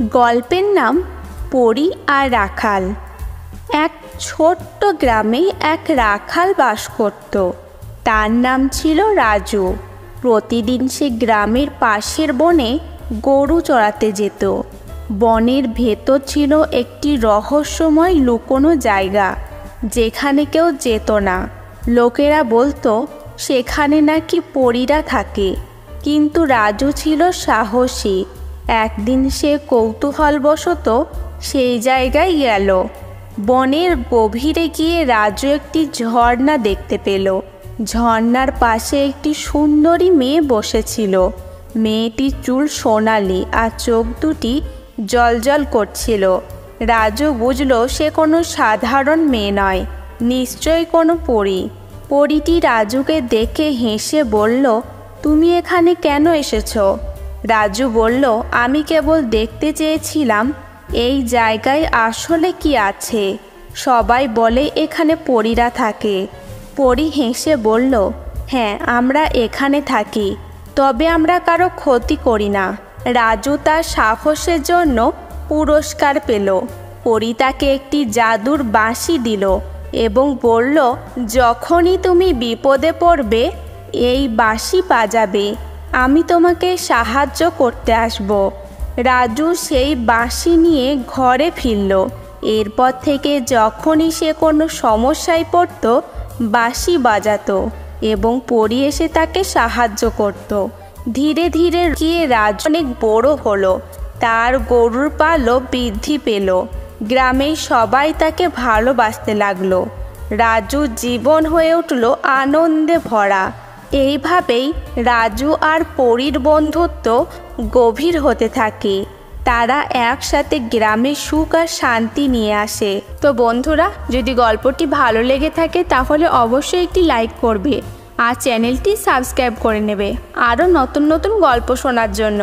গল্পের নাম পরী আর রাখাল। এক ছোট্ট গ্রামে এক রাখাল বাস করত। তার নাম ছিল রাজু। প্রতিদিন সে গ্রামের পাশের বনে গরু চড়াতে যেত। বনের ভেতর ছিল একটি রহস্যময় লুকোনো জায়গা, যেখানে কেউ যেত না। লোকেরা বলতো সেখানে নাকি পরীরা থাকে, কিন্তু রাজু ছিল সাহসী। একদিন সে কৌতূহলবশত সেই জায়গায় গেল। বনের গভীরে গিয়ে রাজু একটি ঝর্ণা দেখতে পেল। ঝর্ণার পাশে একটি সুন্দরী মেয়ে বসেছিল। মেয়েটির চুল সোনালি আর চোখ দুটি জ্বলজ্বল করছিল। রাজু বুঝল সে কোনো সাধারণ মেয়ে নয়, নিশ্চয়ই কোনো পরী। পরীটি রাজুকে দেখে হেসে বলল, তুমি এখানে কেন এসেছো? রাজু বলল, আমি কেবল দেখতে চেয়েছিলাম এই জায়গায় আসলে কি আছে। সবাই বলে এখানে পরীরা থাকে। পরী হেসে বলল, হ্যাঁ, আমরা এখানে থাকি, তবে আমরা কারো ক্ষতি করি না। রাজু তার সাহসের জন্য পুরস্কার পেল। পরী তাকে একটি জাদুর বাঁশি দিল এবং বলল, যখনই তুমি বিপদে পড়বে এই বাঁশি বাজাবে, আমি তোমাকে সাহায্য করতে আসব। রাজু সেই বাঁশি নিয়ে ঘরে ফিরল। এরপর থেকে যখনই সে কোনো সমস্যায় পড়ত, বাঁশি বাজাতো এবং পরী এসে তাকে সাহায্য করত। ধীরে ধীরে গিয়ে রাজু অনেক বড় হলো। তার গরুর পালও বৃদ্ধি পেল। গ্রামের সবাই তাকে ভালোবাসতে লাগলো। রাজুর জীবন হয়ে উঠল আনন্দে ভরা। এইভাবেই রাজু আর পরীর বন্ধুত্ব গভীর হতে থাকে। তারা একসাথে গ্রামে সুখ আর শান্তি নিয়ে আসে। তো বন্ধুরা, যদি গল্পটি ভালো লেগে থাকে তাহলে অবশ্যই একটি লাইক করবে আর চ্যানেলটি সাবস্ক্রাইব করে নেবে আরও নতুন নতুন গল্প শোনার জন্য।